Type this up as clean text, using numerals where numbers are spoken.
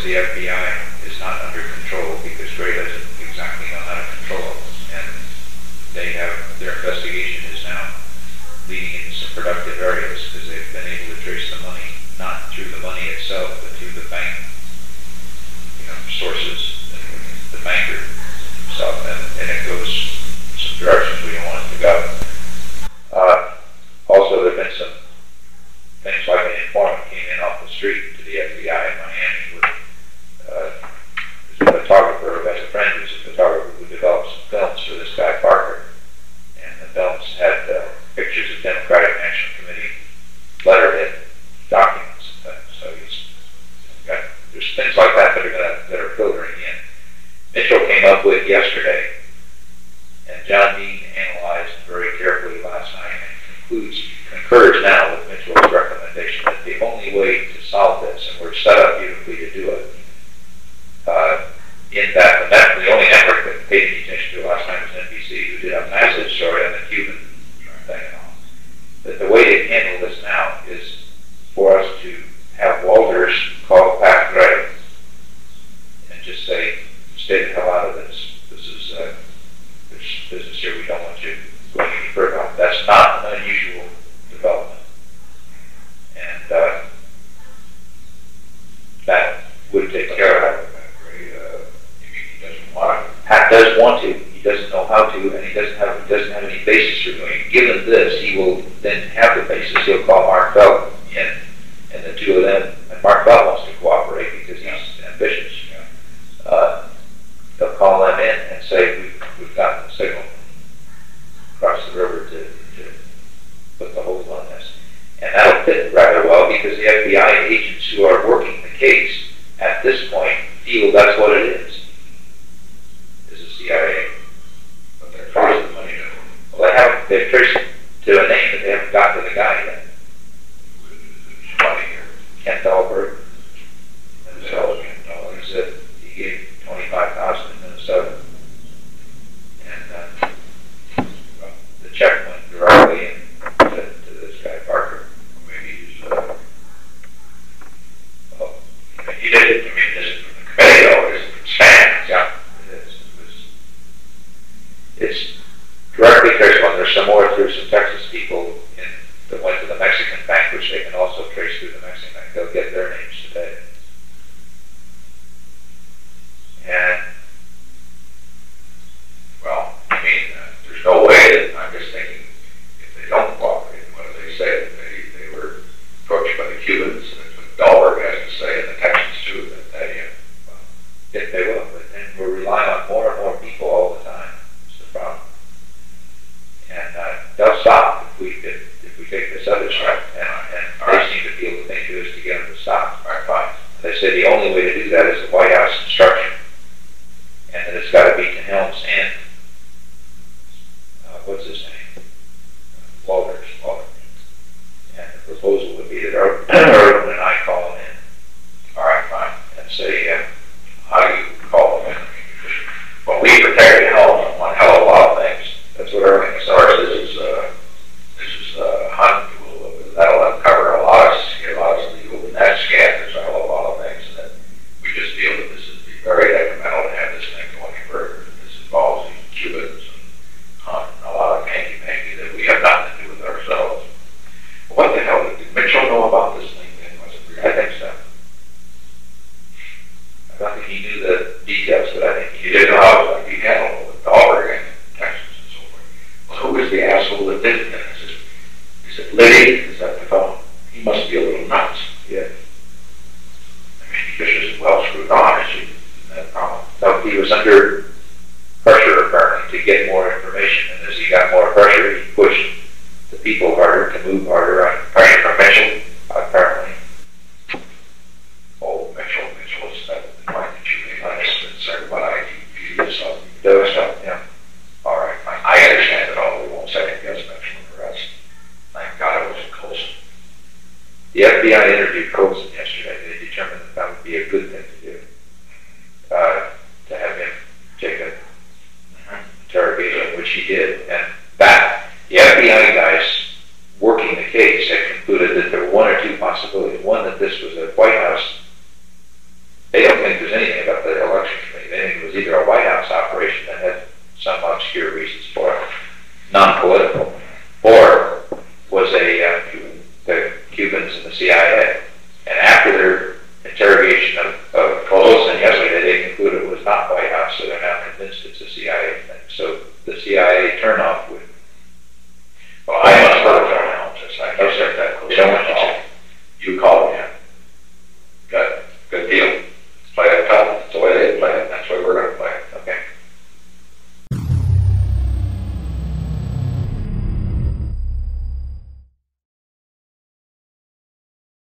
the FBI is not under control because Gray doesn't exactly know how to control it. And their investigation is now leading into some productive areas because they've been able to trace the money, not through the money itself, but through the bank, sources, and the banker himself, and it goes some directions we don't want it to go. Also, there have been some things like an informant came in off the street to the FBI in Miami with a photographer who has a friend who's a photographer who developed some films for this guy Parker, and the films had pictures of Democratic National Committee letterhead documents and things. So there's things like that that are filtering in. Mitchell came up with yesterday, and John Dean analyzed very carefully last night and concurs now with Mitchell's recommendation that the only way to solve this, and we're set up beautifully to do it, the only network that paid any attention to last night was NBC, who did a massive story on the Cuban thing and all. But the way to handle this now is for us to have Walters call Pat Gray and just say, stay the hell out of this. There's business here we don't want you going any further on. That's not an unusual development. And that would take care of it. He doesn't want to. Pat does want to. He doesn't know how to, and he doesn't have any basis for doing it. Given this, he will then have the basis. He'll call Mark Felt in, and the two of them. And Mark Felt wants to cooperate because he's ambitious. They'll call them in and say, we've gotten the signal across the river to put the hold on this. And that'll fit rather well because the FBI agents who are working the case at this point feel that's what it is the CIA. But they're tracing the money to them. Well, they've traced it to a name, but they haven't got to the guy yet. Who's money here? Kent Dahlberg. So, He said he gave $25,000 in Minnesota. And the check went directly in to this guy Parker. Maybe he's, he did it, this is from the committee, though, it's fans. Yeah, it's directly traceable, and there's some more through some Texas people that went to the Mexican bank, which they can also trace through the Mexican bank. They'll get their names today. And, well, there's no way that, I'm just thinking, if they don't cooperate, what do they say? They were approached by the Cubans, and that's what Dahlberg has to say, and the Texans too, if they will, but then we're relying on more and more people all the time. That's the problem. And they'll stop if we take this other step, and they seem to feel the thing to do is to get them to stop. All right, fine. They say the only way to do that is a White House instruction, and that it's got to be to Helms and what's his name? Walters. And the proposal would be that Erwin and I call him in. All right, fine. And say, how do you call them in? Well, we protect the hell on one hell of a lot of things. that's what Erwin As far as this is Hunt, that'll cover a lot of legal net scam. There's a hell of a lot of things, and that we just feel that this would be very detrimental to have this thing going any further. This involves these Cubans and Hunt and a lot of hanky-panky that we have nothing to do with ourselves. What the hell, did Mitchell know about this thing then? Was it really? I think so. I don't think he knew the details, but I think He didn't know how it was he handled it with Dahlberg and Texas and so forth. Well, who was the asshole that did it then? Is it Liddy? Is that the fellow? He must be a little nuts. yeah. He just isn't well screwed on, is he? Isn't that a problem? No, he was under pressure apparently to get more information, and as he got more pressure, he pushed the people harder to move harder on Pressure from Mitchell? apparently. Oh, Mitchell is that the point that you made on this concern about IDP or something. Those stuff, yeah. All right, fine. I understand it all. We won't second guess Mitchell and the rest. Thank God it wasn't Colson. The FBI interviewed Colson yesterday. They determined that would be a good thing to do, to have him take an interrogation, which he did. And that, the FBI guys working the case had concluded that there were one or two possibilities. One, that this was a White House. They don't after their interrogation of Colson yesterday, they concluded it was not White House, so they're now convinced it's a CIA thing. So the CIA turnoff would. Well, I must have done I never said that. They don't want you to. You call